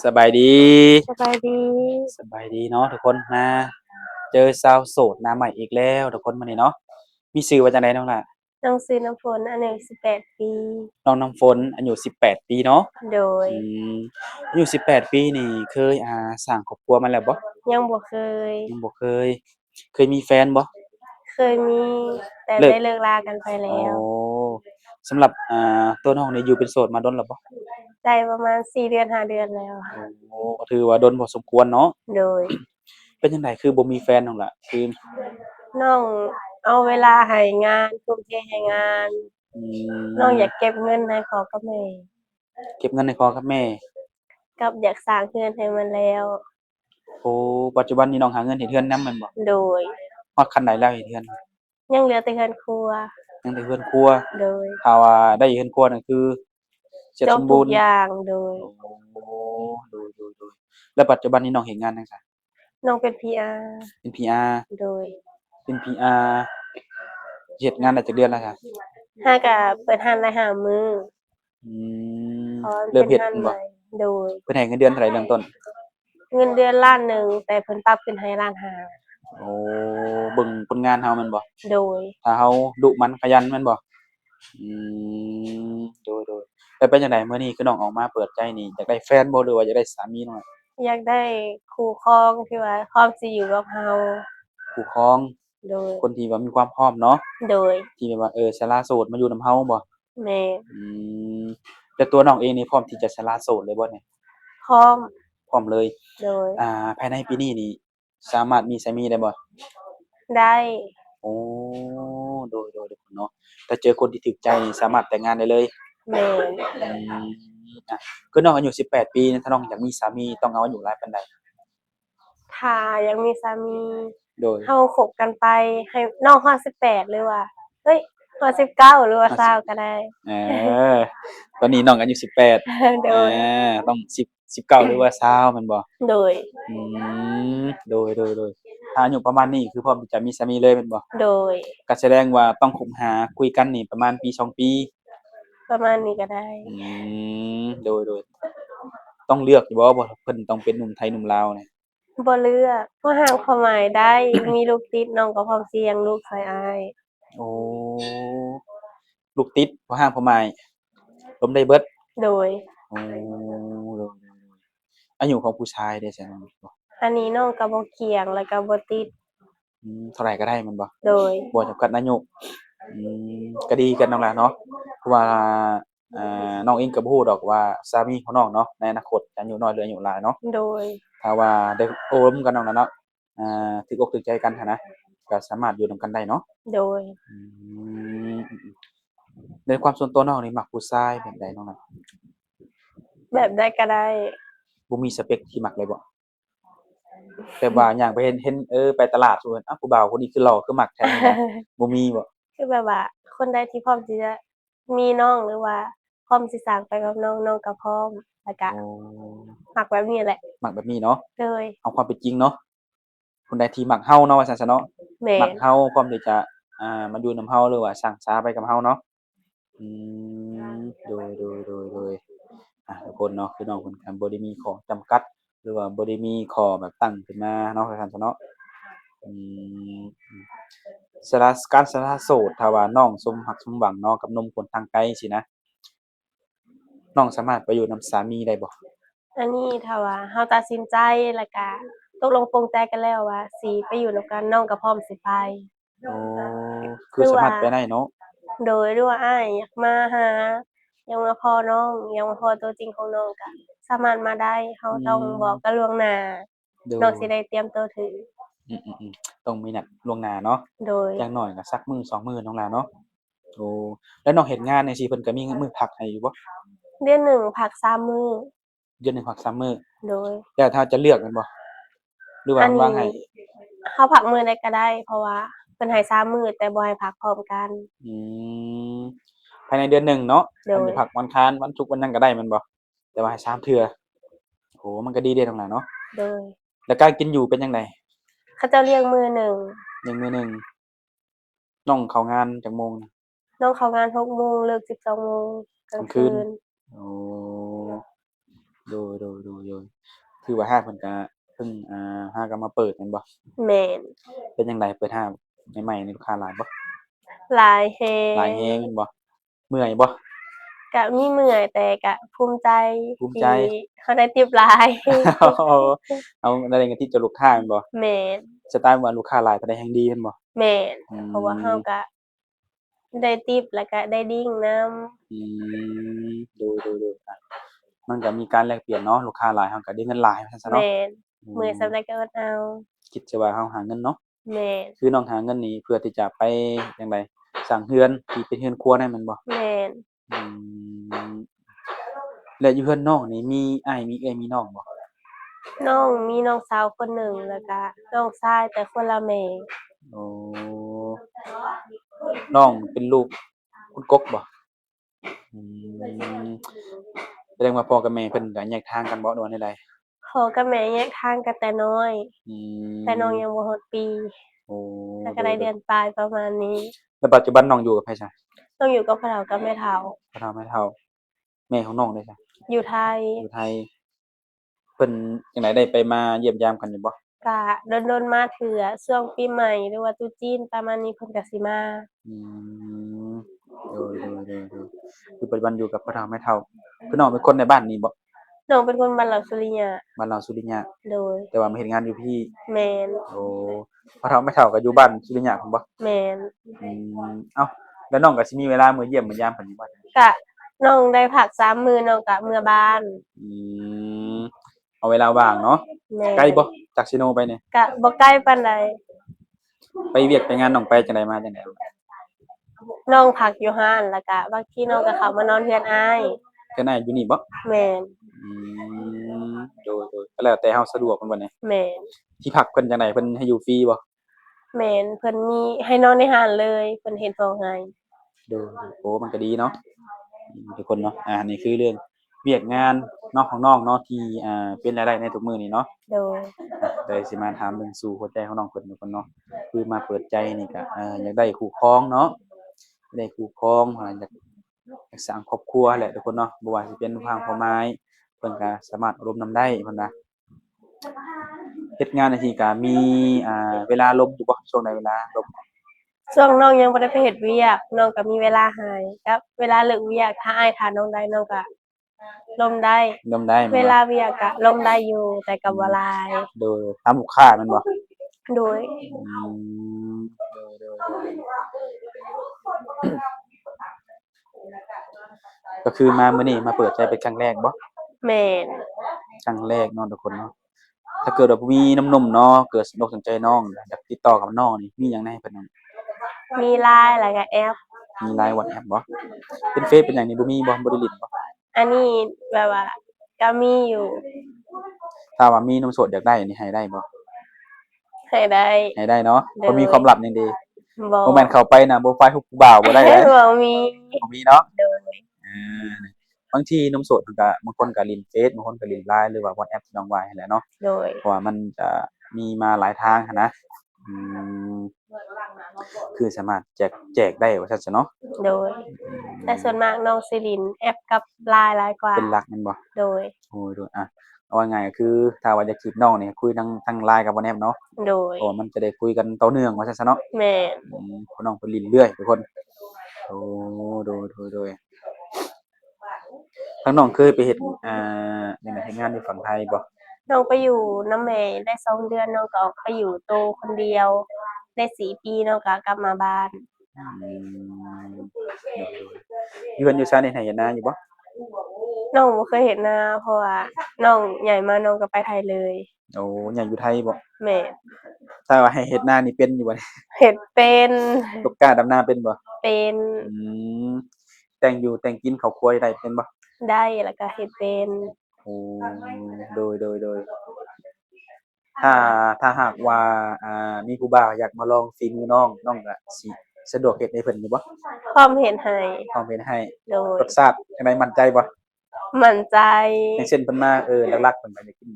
สบายดีสบายดีสบายดีเนาะทุกคนมาเจอสาวโสดหน้าใหม่อีกแล้วทุกคนมื้อนี้เนาะมีชื่อว่าจั่งใดน้องล่ะน้องซื้อน้ำฝนอันหนึ่ง18 ปีน้องน้ำฝนอายุ18ปีเนาะโดยอืมอายุ18ปีนี่เคยสร้างครอบครัวมาแล้วบ่ยังบ่เคยยังบ่เคยเคยมีแฟนบ่เคยมีแต่เลิกได้เลิกลากันไปอ๋อแล้วสำหรับตัวน้องนี่อยู่เป็นโสดมาดนแล้วบ่ได้ประมาณ4 เดือน5 เดือนแล้วโอ้ก็ถือว่าดนพอสมควรเนาะโดยเป็นจังไดคือบ่มีแฟนน้องล่ะคือน้องเอาเวลาให้งานทุ่มเทให้งานอืน้องมอยากเก็บเงินให้พ่อกับแม่เก็บเงินให้พ่อกับแม่ กับอยากสร้างเรือนให้มันแล้วโอ้ปัจจุบันนี้น้องหาเงินเฮ็ดเรือนนำแม่นบ่โดยฮอดคันใดแล้วเฮ็ดเรือนยังเหลือแต่เรือนครัวยังแต่เรือนครัวโดยถ้าว่าได้เรือนครัวนั่นคือเสร็จจบสมบูรณ์ทุกอย่างโดยโอ้โดยๆแล้วปัจจุบันนี้น้องเฮ็ดงานหยังซะน้องเป็น PR เป็น PR โดย เป็น PR เฮ็ดงานได้จักเดือนแล้วซะห้าก็เปิดร้านได้5 มื้ออืมเพราะมันเริ่เป็นร้านมเฮ็ดแม่นบ่ใหม่โดยเพิ่นให้เงินเดือนเท่าไรเริ่มต้นเงินเดือน1,000,000แต่เพิ่นปรับขึ้นให้1,500,000โอ้เบิ่งผลงานเฮาแม่นบ่โดยถ้าเฮาดุมันขยันแม่นบ่อืโดยๆแล้วเป็นจังไดมื้อนี้คือน้องออกมาเปิดใจนี่อยากได้แฟนบ่หรือว่าอยากได้สามีน้อย อยากได้คู่ครองที่ว่าพร้อมสิอยู่กับเราคู่ครองโดยคนที่ว่ามีความพร้อมเนาะโดยที่แบบว่าสละโสดมาอยู่นำเราบ่แม่อืมแต่ตัวน้องเองนี่พร้อมที่จะสละโสดเลยบ่เนี่ยพร้อมพร้อมเลยโดยภายในปีนี้นี่สามารถมีสามีได้บ่ได้โอ้โดยทุกคนเนาะถ้าเจอคนที่ถูกใจนี่สามารถแต่งงานได้เลยแม่นอืมอะคือน้องอายุ18ปีถ้าน้องอยากมีสามีต้องเอาอายุหลายปานใดถ้ายังมีสามีโดยเราคบกันไปให้น้องฮอด18หรือว่าเฮ้ยฮอด19หรือว่า20ก็ได้ เออตอนนี้น้องอายุ18 โดอยต้อง19หรือว่า20แม่นบ่ โดยอืโดยถ้าอายุประมาณนี้คือพร้อมที่จะมีสามีเลยแม่นบ่โดยก็แสดงว่าต้องคบหาคุยกันนี่ประมาณปี2ปีประมาณนี้ก็ได้อืโดยต้องเลือกอยู่บ่ว่าเพิ่นต้องเป็นหนุ่มไทยหนุ่มลาวเนี่ยบ่เลือกเพราะหากความหมายได้มีลูกติดน้องก็พร้อมสิเลี้ยงลูกช่วยอ้ายโอ้ลูกติดบ่ห้ามพ่อหมายล้มได้เบิดโดยโอ้โดยอายุของผู้ชายเด้ใช่ไหมบ่อันนี้น้องก็บ่เกี่ยงแล้วก็บ่ติดเท่าไรก็ได้แม่นบ่โดยบ่จำกัดอายุอืก็ดีกันนั่นแหละเนาะเพราะว่าน้องเองก็บ่ฮู้ดอกว่าสามีของน้องเนาะในอนาคตจะอายุน้อยหรืออายุหลายเนาะ โดยถ้าว่าได้โอ้ร่วมกันนั่นล่ะเนาะถูกอกถูกใจกันหั้นนะก็สามารถอยู่นำกันได้เนาะโดยอืมๆในความส่วนตัวน้องนี่มักผู้ชายแบบใดน้องน่ะแบบใดก็ได้ บ่มีสเปกที่มักเลยบ่แบบว่าย่างไปเห็นไปตลาดสมมุติอ้าวผู้บ่าวคนนี้คือหล่อคือมักแท้จังซี้นะ บ่มีบ่คือแบบว่าคนใดที่พร้อมที่จะมีน้องหรือว่าพร้อมสิสร้างไปกับน้องน้องก็พร้อมแล้วก็อ๋อมักแบบนี้แหละมักแบบนี้เนาะโดยเอาความเป็นจริงเนาะคนใดที่มักเราเนาะว่าซั่นซะเนาะแม่นมักเราพร้อมที่จะมาอยู่นำเราหรือว่าสร้างสาไปกับเราเนาะอืมโดย ทุกคนเนาะคือน้องเพิ่นก็บ่ได้มีข้อจำกัดหรือว่าบ่ได้มีข้อแบบตั้งขึ้นมาเนาะว่าซั่นซะเนาะอืมการสละโสดถ้าว่าน้องสมรักสมหวังเนาะกับหนุ่มคนทางไกลซี้นะน้องสามารถไปอยู่นำสามีได้บ่อันนี้ถ้าว่าเราตัดสินใจแล้วก็ตกลงปลงใจกันแล้วว่าสิไปอยู่นำกันน้องก็พร้อมสิไปโอ้คือหรือว่าสามารถไปได้เนาะหรือว่าอ้ายอยากมาหาอยากมาพ้อน้องอยากมาพ้อตัวจริงของน้องก็สามารถมาได้เราอืต้องบอกมกันล่วงหน้าโดยน้องสิได้เตรียมตัวถืออือๆๆต้องมีนัดล่วงหน้าเนาะโดยอย่างน้อยก็สักมื้อ2มื้อน้องหลาเนาะโอ้แล้วน้องเฮ็ดงานจั่งซี้เพิ่นก็มีมื้อพักให้อยู่บ่เดือนหนึ่งพัก3 มื้อเดือนหนึ่งพัก3มื้อโดยแล้วถ้าจะเลือกแม่นบ่หรือว่าอันนี้เพิ่นวางให้ เราพักมื้อใดก็ได้เพราะว่าเพิ่นให้3 มื้อแต่บ่ให้พักพร้อมกันอืมภายในเดือนหนึ่งเนาะโดยคันสิพักวันอังคารวันศุกร์วันหยังก็ได้แม่นบ่แต่ว่าให้สามเทื่อโอ้โฮมันก็ดีเดะน้องหลาเนาะโดยแล้วการกินอยู่เป็นจั่งใดเขาเจ้าเรียกมื้อหนึ่งอย่างมื้อหนึ่งน้องเข้างานจักโมงน่ะน้องเข้างาน6 โมงเลิก12 โมงกลางกลางคืนคืนอ๋อ โดยถือว่าห้างเพิ่นก็เพิ่งห้างก็มาเปิดแม่นบ่แม่นเป็นจังไดเปิดห้างใหม่ๆนี่ลูกค้าหลายบ่หลายแฮหลายงแรงแม่นบ่เมื่อยบ่ก็มีเมื่อยแต่ก็ภูมิใจภูมิใจ ที่เขาได้ติปหลาย เอาได้เงินที่จะลูกค้าแม่นบ่แม่นสไตล์ว่าลูกค้าหลายเท่าใดแฮ่งดีแม่นบ่แม่นอืเพราะว่าเรามก็ได้ติปแล้วก็ได้ดิ่งนำอืโดยมันก็มีการแลกเปลี่ยนเนาะลูกค้าหลายเราก็ได้เงินหลายว่าซั่นซะเนาะแม่นอืเมื่อยมส่ำใดก็อดเอาคิดซะว่าเราหาเงินเนาะแม่นคือน้องหาเงินนี่เพื่อที่จะไปจั่งใดสร้างเรือนที่เป็นเรือนครัวได้แม่นบ่แม่นอืมแล้วอยู่เรือนน้องนี่มีอ้ายมีเอื้อยมีน้องบ่มีน้องสาวคนหนึ่งแล้วก็น้องชายแต่คนละแม่โอ้น้องเป็นลูกคุณกกบ่อืมแสดงว่าพ่อกับแม่เพิ่นก็แยกทางกันบ่หรือว่าแนวใดพ่อกับแม่แยกทางกันแต่น้อยอืแต่น้องยังมบ่ฮอดปีโอ้แล้วโก็ได้เดืดยอนปลายประมาณนี้ๆแล้วปัจจุบันน้องอยู่กับไผซะต้องอยู่กับพ่อเฒ่ากับแม่เฒ่าพ่อเฒ่าแม่เฒ่าแม่ของน้องเด้ซะอยู่ไทยอยู่ไทยเพิ่นจั่งใดได้ไปมาเยี่ยมยามกันอยู่บ่ก็ดนๆมาเทื่อช่วงปีใหม่หรือว่าตรุษจีนประมาณนี้เพิ่นก็สิมาอืมโดยคือปัจจุบันอยู่กับพ่อเฒ่าแม่เฒ่าคือน้องเป็นคนในบ้านนี้บ่น้องเป็นคนบ้านเหล่าสุริยะบ้านเราสุริยะโดยแต่ว่ามาเฮ็ดงานอยู่พี่แม่นโอ้พ่อเฒ่าแม่เฒ่าก็อยู่บ้านสุริยะพู้นบ่แม่นอือ้าวแล้วน้องก็สิมีเวลามื้อเยี่ยมมื้อยามเพิ่นอยู่บ่ก็น้องได้พัก3มื้อน้องก็เมื่อบ้านอืมเอาเวลาว่างเนาะแม่ไกลบ่นจากซิโนไปเนี่ยก็บ่ไกลปานใดไปเวียกไปงานน้องไปจังไดมาจังไดน้องพักอยู่ห้านแล้วก็บางทีน้องก็เข้ามานอนเรือนอ้ายเทื่อหน้าอยู่นี่บ่แม่นอืโดยก็แล้วแต่เฮาสะดวกแม่นบ่เนี่ยแม่นที่พักเพิ่นจังไดเพิ่นให้อยู่ฟรีบ่แม่นเพิ่นมีให้นอนในห้านเลยเพิ่นเฮ็ดห้องให้โดยโอ้มันก็ดีเนาะทุกคนเนาะอันนี้คือเรื่องเวียกงานเนาะของน้องเนาะที่เป็นรายได้ในทุกมื้อนี้เนาะโดยเลยสิมาถามเรื่องสู่หัวใจของน้องเพิ่นทุกคนเนาะคือมาเปิดใจนี่ก็อยากได้คู่ครองเนาะได้คู่ครองอยากสร้างครอบครัวแหละทุกคนเนาะบ่ว่าสิเป็นทางพ่อไม้เพิ่นก็สามารถร่วมนำได้เพิ่นว่าเฮ็ดงานหน้าที่ก็มีเวลาลมอยู่บ่ช่วงใดเวลาลมช่วงน้องยังบ่ได้ไปเฮ็ดเวียกน้องก็มีเวลาให้กับเวลาเลิกเวียกถ้าอ้ายถาน้องได้น้องก็ร่มได้ลมได้แม่เวนบ่ลาเวียกก็ร่มได้อยู่แต่ก็บ่หลายโดยตามลูกค้าแม่นบ่โดยอืมก็คือมามื้อนี้มาเปิดใจเป็นครั้งแรกบ่แม่นครั้งแรกเนาะทุกคนเนาะถ้าเกิดว่ามีหนุ่มๆเนาะเกิดสนอกสนใจน้องอยากติดต่อกับน้องนี่มีหยังแหน่ให้เพิ่นนำมี LINE แล้วก็แอปมี LINE WhatsApp บ่เป็นเฟซเป็นหยังนี่บ่มีบ่ได้เล่นบ่อันนี้แบบว่าก็มีอยู่ถ้าว่ามีหนุ่มโสดอยากได้นี่ให้ได้บ่ให้ได้ให้ได้เนาะโดบ่มีคยวามลับหยังเดบ่ บ่แม่นเข้าไปน่ะโปรไฟล์ฮู้ผู้บ่าวบ่ได้เด้ บ่มีบ่มีเนาะโดยอาบางทีหนุ่มโสดเพิ่นก็บางคนก็เล่นเฟซบางคนก็เล่น LINE หรือว่า WhatsApp ที่น้องว่าหั้นแหละเนาะโดยเพราะว่ามันจะมีมาหลายทางหั้นนะอืมคือสามารถแจกได้ว่าซั่นซะเนาะโดยแต่ส่วนมากน้องสิเล่นแอปกับ LINE หลายกว่าเป็นหลักแม่นบ่โดยโอ้โดยเอาว่าง่ายก็คือถ้าว่าจะจีบน้องนี่คุยทาง LINE กับ WhatsApp เนาะโดยเพราะว่ามันจะได้คุยกันต่อเนื่องว่าซั่นซะเนาะแม่นเพราะน้องเพิ่นลิ้นเรื่อยทุกคนโอ้โดยทางน้องเคยไปเฮ็ดจั่งใดเฮ็ดงานอยู่ฝั่งไทยบ่น้องไปอยู่นำแม่ได้2 เดือนน้องก็ออกไปอยู่โตคนเดียวได้4 ปีน้องก็กลับมาบ้านอืมโดยอยู่เฮือนอยู่ซ่านเฮ็ดไร่เฮ็ดนาอยู่บ่น้องบ่เคยเฮ็ดนาเพราะว่าน้องใหญ่มาน้องก็ไปไทยเลยโอ้ย้ายอยู่ไทยบ่แม่นถ้าว่าให้เฮ็ดนานี่เป็นอยู่บ่เนี่ย เฮ็ดเป็น ตกกล้าดำนาเป็นบ่เป็นอืมแต่งอยู่แต่งกินข้าวครัวได้เป็นบ่ได้แล้วก็เฮ็ดเป็นโอ้โดยถ้าถ้าหากว่ามีผู้บ่าวอยากมาลองฝีมือน้องก็สิสะดวกเฮ็ดให้เพิ่นอยู่บ่พร้อมเฮ็ดให้พร้อมเฮ็ดให้โดยรสชาติจั่งใดมั่นใจบ่มั่นใจอย่างเช่นเพิ่นมาหลักๆเพิ่นก็อยากกิน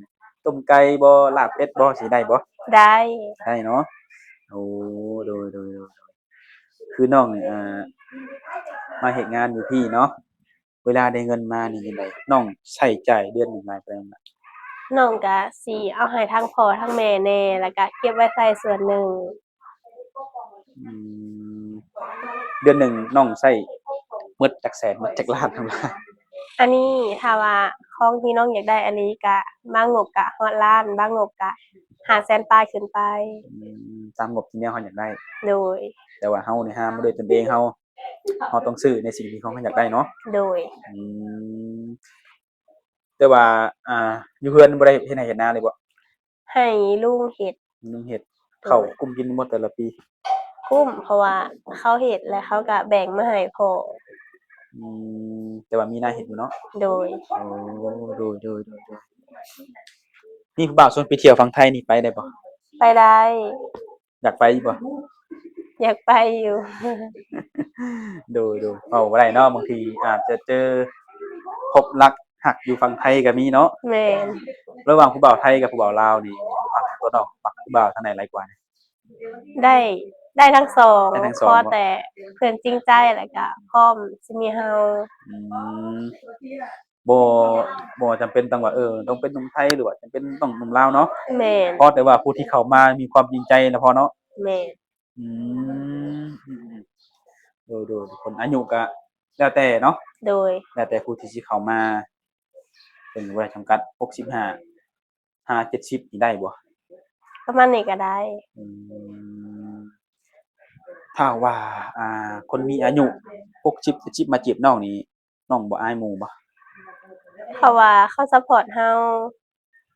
ต้มไก่บ่ลาบเป็ดบ่สิได้บ่ได้ได้เนาะโอ้โดยคือน้องนี่มาเฮ็ดงานอยู่พี่เนาะ เวลาได้เงินมานี่จังไดน้องใช้จ่ายเดือนหนึ่งหลายปานใดล่ะน้องก็สิเอาให้ทั้งพ่อทั้งแม่แหน่แล้วก็เก็บไว้ใช้ส่วนหนึ่งอืมเดือนหนึ่งน้องใช้หมดจักแสนหมดจักล้านเท่าไร อันนี้ถ้าว่าของที่น้องอยากได้อันนี้ก็บางงบก็ฮอดล้านบางงบก็500,000ปลายขึ้นไปตามงบที่แนวเราอยากได้ โดยแต่ว่าเรานี่ห้ามบ่ด้วยตนเองเราต้องซื้อในสิ่งที่เราอยากได้เนาะโดยอืมแต่ว่าอยู่เฮือนบ่ได้เฮ็ดไร่เฮ็ดนาเลยบ่ให้ลุงเฮ็ดลุงเฮ็ดโดข้าวย กุมกินหมดแต่ละปีคุ้มเพราะว่าเขาเฮ็ดแล้วเขาก็แบ่งมาให้พ่ออืแต่ว่ามีนาเฮ็ดอยู่เนาะโดยโอ้โดยๆนี่ผู้บ่าวชวนไปเที่ยวฝั่งไทยนี่ไปได้บ่ไปได้อยากไปอยู่บ่ อยากไปอยู่ โดยเว้าบ่ได้เนาะบางทีอาจจะเจอพบรักหักอยู่ฝั่งไทยก็มีเนาะแม่นระหว่างผู้บ่าวไทยกับผู้บ่าวลาวนี่ตัวน้องมักผู้บ่าวทางไหนหลายกว่าได้ได้ทั้งสองได้ทั้งขอ2บ่แต่เพิ่นจริงใจแล้วก็พร้อมสิมีเราอืมบ่บ่จำเป็นต้องว่าต้องเป็นหนุ่มไทยหรือว่าจำเป็นต้องหนุ่มลาวเนาะแม่นพอแต่ว่าผู้ที่เข้ามามีความจริงใจนะพอเนาะแม่นอืมโดยคนอายุก็แล้วแต่เนาะโดยแล้วแต่ผู้ที่สิเข้ามาเพิ่นบ่ได้จำกัด65 5 70นี่ได้บ่ประมาณนี้ก็ได้อืมถ้าว่าคนมีอายุ60 70มาจีบน้องนี่น้องบ่อายหมู่บ่เพราะว่าเขาซัปพอร์ตเรา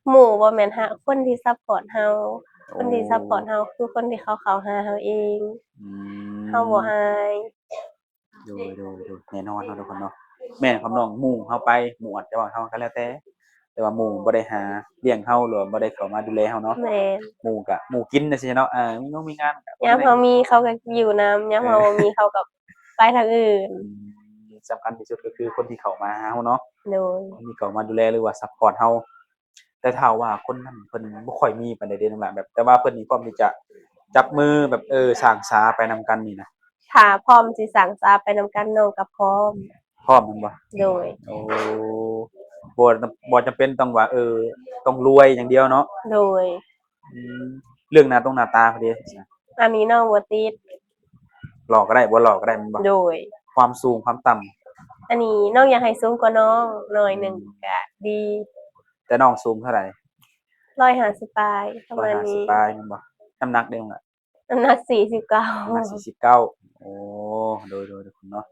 หมู่บ่แม่นหาคนที่ซัปพอร์ตเราคโอ้นที่ซัปพอร์ตเราคือคนที่เขาเข้าหาเราเองอืเราบ่ม อายโดยแน่นอนเนาะทุกคนเนาะแม่นครับน้องหมู่เฮาไปหมู่อาจจะว่าเฮาก็แล้วแต่ว่าหมู่บ่ได้หาเลี้ยงเฮาหรือว่าบ่ได้เข้ามาดูแลเฮาเนาะแม่นหมู่ก็หมู่กินจังซี่เนาะมีงานก็บ่ยามได้เรามีเขาก็อยู่นำยามเอเราบ่มีอเขาก็ไปทางอื่นอืสำคัญที่สุดก็คือคนที่เข้ามาหาเฮาเนาะโดยคนที่เข้ามาดูแลหรือว่าซัปพอร์ตเฮาแต่ถ้าว่าคนนั้นเพิ่นบ่ค่อยมีปานใดเดะน้องหลานแบบแต่ว่าเพิ่นนี่พร้อมที่จะจับมือแบบสร้างสาไปนำกันนี่นะถ้าพร้อมสิสร้างสรรค์ไปนำกันน้องก็พร้อมพร้อมแม่นบ่โดยโอ้บ่จำเป็นต้องว่าต้องรวยอย่างเดียวเนาะ โดยอืมเรื่องหน้าตาพอดีอันนี้น้องบ่ติดหลอกก็ได้บ่หลอกก็ได้แม่นบ่โดยความสูงความต่ำอันนี้น้องอยากให้สูงกว่าน้องหน่อยอืหนึ่งมก็ดีแต่น้องสูงเท่าไร150ปลายประมาณนี้150ปลายแม่นบ่น้ำหนักเด้ล่ะน้ำหนัก49น้ำหนัก49โอ้โดยทุกคนเนาะ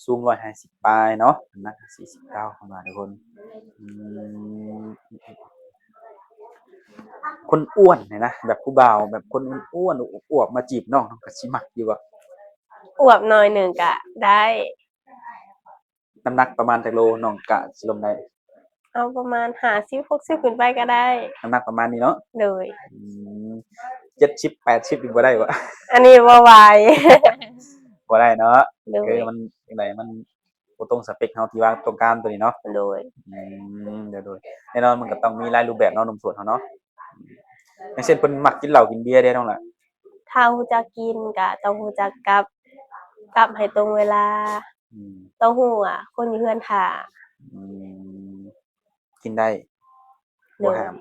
สูง150ปลายเนาะน้ำหนัก49เข้ามาทุกคนอืมคนอ้วนเนี่ยนะแบบผู้บ่าวแบบคนอ้วนๆอวบๆมาจีบน้องก็สิมักอยู่บ่อวบหน่อยหนึ่งก็ได้น้ำหนักประมาณจักโลน้องกะสิลงได้เอาประมาณ50-60ขึ้นไปก็ได้น้ำหนักประมาณนี้เนาะโดยอืม70-80นี่บ่ได้บ่ อันนี้บ่ไหว บ่ได้เนาะโดยคือมันจั่งใดมันบ่ตรงสเปกเราที่ว่าต้องการตัวนี้เนาะโดยอืโดยแน่นอนมันก็ต้องมีหลายรูปแบบเนาะหนุ่มโสดเราเนาะอย่างเช่นเพิ่นมักกินเหล้ากินเบียร์เด้น้องล่ะถ้ารู้จักกินก็ต้องรู้จักกลับให้ตรงเวลาอืมต้องรู้ว่าคนอยู่เรือนท่าอืมกินได้โดยบ่ห้าม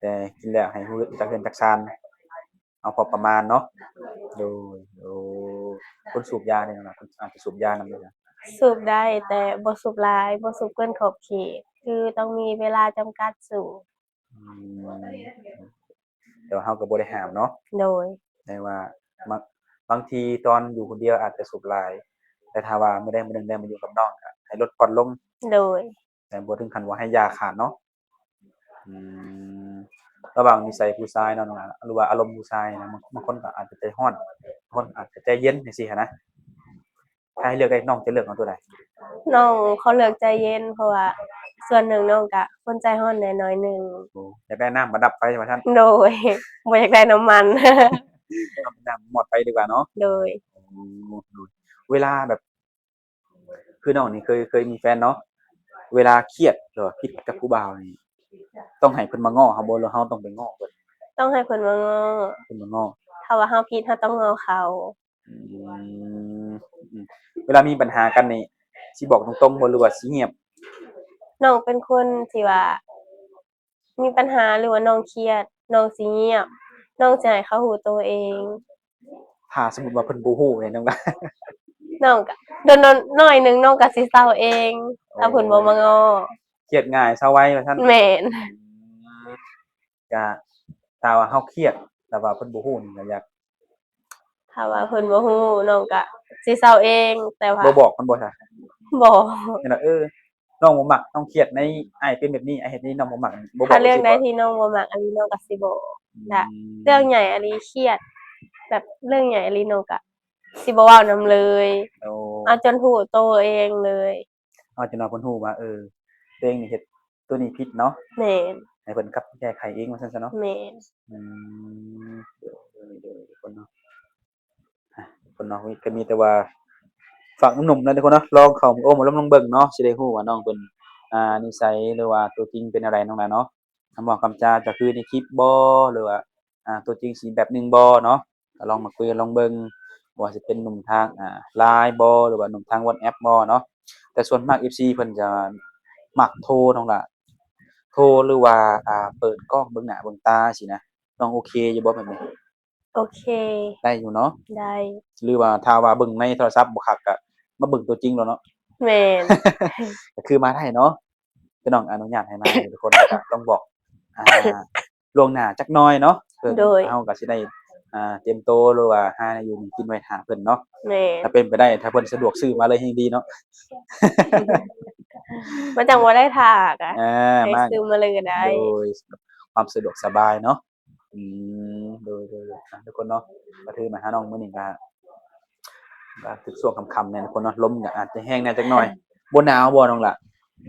แต่กินแล้วให้รู้จักเรือนจักชานเอาพอประมาณเนาะโดยคนสูบยาเนี่ยน้องล่ะเพิ่นอาจจะสูบยานำเด้อนะสูบได้แต่บ่สูบหลายบ่สูบเกินขอบเขตคือต้องมีเวลาจำกัดสูบอืแต่ว่าเราก็บ่ได้ห้ามเนาะ โดยแต่ว่าบางบางทีตอนอยู่คนเดียวอาจจะสูบหลายแต่ถ้าว่ามื้อใดมื้อหนึ่งได้มาอยู่กับน้องก็ให้ลดผ่อนลงโดยแต่บ่ถึงขั้นว่าให้ยาขาดเนาะอืมระหว่างนิสัยผู้ชายเนาะน้องหลานหรือว่าอารมณ์ผู้ชายนะบางคนก็อาจจะใจร้อนบางคนอาจจะใจเย็นจังซี่หั้นนะถ้าให้เลือกได้น้องจะเลือกเอาตัวใดน้องเขาเลือกใจเย็นเพราะว่าส่วนหนึ่งน้องก็คนใจร้อนแหน่น้อยหนึ่งโอ้อยากได้น้ำประดับไฟว่าซั่นโดยบ่อยากได้น้ำมัน เอาน้ำหมอดไฟดีกว่าเนาะโดยโอ้เวลาแบบคือน้องนี่เคยมีแฟนเนาะเวลาเครียดหรือว่าผิดกับผู้บ่าวนี่ต้องให้เพิ่นมาง้อเราบ่หรือเราต้องไปง้อเพิ่นต้องให้เพิ่นมาง้อเพิ่นมาง้อ ถ้าว่าเราผิดเราต้องง้อเขาอืมเวลามีปัญหากันนี่ สิบอกตรงๆบ่หรือว่าสิเงียบน้องเป็นคนที่ว่ามีปัญหาหรือว่าน้องเครียดน้องสิเงียบน้องสิให้เขารู้ตัวเอง ถ้าสมมุติว่าเพิ่นบ่ฮู้เนี่ยน้องล่ะ น้องก็โดนน้อยหนึ่งน้องก็สิเศร้าเอง โอ้ ถ้าเพิ่นบ่มาง้อเครียดง่ายเซาไว้ว่าซั่นแม่นก็ถ้าว่าเฮาเครียดแต่ว่าเพิ่นบ่ฮู้นี่ก็อยาก ถ้าว่าเพิ่นบ่ฮู้น้องก็สิเศร้าเองแต่ว่าบ่บอกเพิ่นบ่ซะบ่ นี่ล่ะน้องบ่มักน้องเครียดในอ้ายเป็นแบบนี้อ้ายเฮ็ดนี้น้องบ่มักบ่บอถ้ากจังซี่บ่เรื่องใดที่น้องบ่มักอันนี้น้องก็สิบอกอืและเรื่องมใหญ่อันนี้เครียดแบบเรื่องใหญ่อันนี้น้องก็สิบ่เว้านำเลยโอ้เอาจนรู้ตัวเองเลย เอาจนว่าเพิ่นฮู้ว่าตัวเองนี่เฮ็ดตัวนี้ผิดเนาะแม่นให้เพิ่นกลับแก้ไขเองว่าซั่นซะเนาะแม่นอืมโดยทุกคนเนาะทุกคนเนาะก็มีแต่ว่าฝากหนุ่มๆนะทุกคนเนาะลองเข้ามาโอ้มาลองเบิ่งเนาะสิได้ฮู้ว่าน้องเพิ่นนิสัยหรือว่าตัวจริงเป็นอะไรน้องล่ะเนาะคำเว้าคำจาจะคือในคลิปบ่หรือว่าตัวจริงสิแบบหนึ่งบ่เนาะก็ลองมาคุยกันลองเบิ่งว่าสิเป็นหนุ่มทางLINE บ่หรือว่าหนุ่มทาง WhatsApp บ่เนาะแต่ส่วนมาก FC เพิ่นจะมักโทรน้องล่ะโทรหรือว่าเปิดกล้องเบิ่งหน้าเบิ่งตาสินะน้องโอเคอยู่บ่แบบนี้โอเคได้อยู่เนาะได้หรือว่าถ้าว่าเบิ่งในโทรศัพท์บ่คักก็มาเบิ่งตัวจริงแล้วเนาะ แม่น ก็คือมาได้เนาะคือน้องอนุญาตให้มาอยู่ทุกคนก็ต้องบอกอ่าล่วงหน้าจักหน่อยเนาะเพิ่นโดยเฮาก็สิได้เตรียมตัวหรือว่าหาแนวอยู่แนวกินไว้ท่าเพิ่นเนาะแม่น ถ้าเป็นไปได้ถ้าเพิ่นสะดวกซื้อมาเลยแฮ่งดีเนาะ มันจังบ่ได้ถากอะอาให้มาซื้อมาเลยก็ได้โดยความสะดวกสบายเนาะอืโดยทุกคนเนาะก็ถือมาหาน้องมื้อนี้ก็ถึงช่วงค่ำๆเนี่ยทุกคนเนาะลมก็อาจจะแรงแหน่จักหน่อยบ่หนาวบ่น้องล่ะ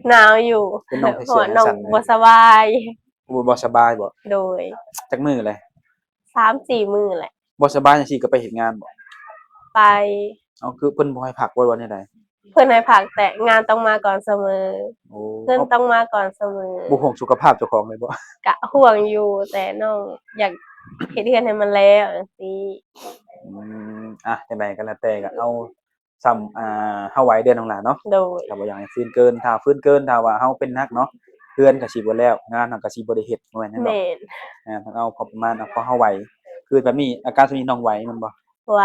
หนาวอยู่ เป็นน้องใส่ เพราะเสื้อว่าน้องจังซั่นเลยบ่สบาย บ่สบายบ่โดยจักมื้อเลย 3-4มื้อแหละบ่สบายจังซี่ก็ไปเฮ็ดงานบ่ไปอ้าวคือเพิ่นบ่ให้พักบ่ว่าแนวใดเพิ่นให้พักแต่งานต้องมาก่อนเสมอโอ้เงินอ้าวต้องมาก่อนเสมอบ่ห่วงสุขภาพเจ้าของเลยบ่ ก็ห่วงอยู่แต่น้องอยากเฮ็ดเรือนให้มันแล้วจังซี่จังใดก็แล้วแต่ก็เอาส่ำเฮาไหวเด้อน้องหลาเนาะโดยถ้าบ่อยากให้ฟื้นเกินถ้าฟื้นเกินถ้าว่าเฮาเป็นหนักเนาะเรือนก็สิบ่แล้วงานเฮาก็สิบ่ได้เฮ็ดบ่แม่นหยังดอกแม่นต้องเอาพอประมาณเอาพอเฮาไหวคือแบบนี้อาการแบบนี้น้องไหวแม่นบ่ไว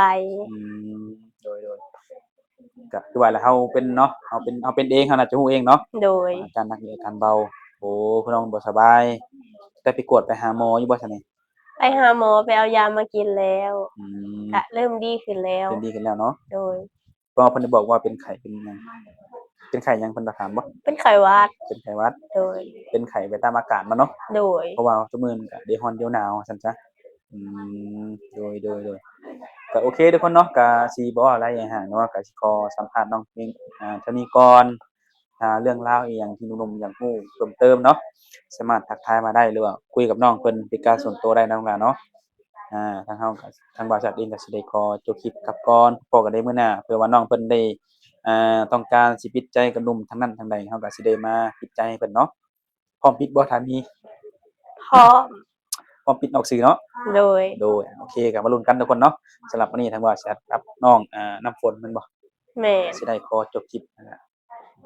อืมโดยก็คือว่าแล้วเฮาเป็นเนาะเฮาเป็นเองเฮาน่าจะฮู้เองเนาะโดยอาการหนักหรืออาการเบาโอ้คือน้องบ่สบายได้ไปกวดไปหาหมออยู่บ่ซั้นนี่ไปหาหมอไปเอายามากินแล้วอืมก็เริ่มดีขึ้นแล้วเริ่มดีขึ้นแล้วเนาะ โดยก็เพิ่นได้บอกว่าเป็นไข้เป็นหยังเป็นไข้หยังเพิ่นก็ถามบ่เป็นไข้หวัดเป็นไข้หวัดโดยเป็นไข้ไปตามอากาศมาเนาะโดยเพราะว่าซุมื้อนี้ก็เดี๋ยวร้อนเดี๋ยวหนาวว่าซั่นซะอืมโดยก็โอเคทุกคนเนาะก็สิบ่ว่าหลายอย่างเนาะก็สิขอสัมภาษณ์น้องเพียงเท่านี้ก่อนถ้าเรื่องราวอิหยังที่หนุ่มๆอยากรู้เพิ่มเติมเนาะสามารถทักทายมาได้หรือว่าคุยกับน้องเพิ่นเป็นการส่วนตัวได้นะน้องหลาเนาะทางเฮาก็ทางบริษัทเองก็สิได้ขอจบคลิปกลับก่อนพบกันได้มื้อหน้าเพื่อว่าน้องเพิ่นได้ต้องการสิปิดใจกับหนุ่มทางนั้นทางใดเฮาก็สิได้มาปิดใจให้เพิ่นเนาะพร้อมปิดบ่ถ้ามีพร้อมพร้อมปิดออกสื่อเนาะโดยโอเคก็มาลุ้นกันทุกคนเนาะสำหรับวันนี้ทางบริษัทกับน้องน้ำฝนแม่นบ่แม่นสิได้ขอจบคลิป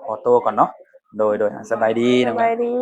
ขอตัวก่อนเนาะโดยสบายดีสน้องหลาบายดี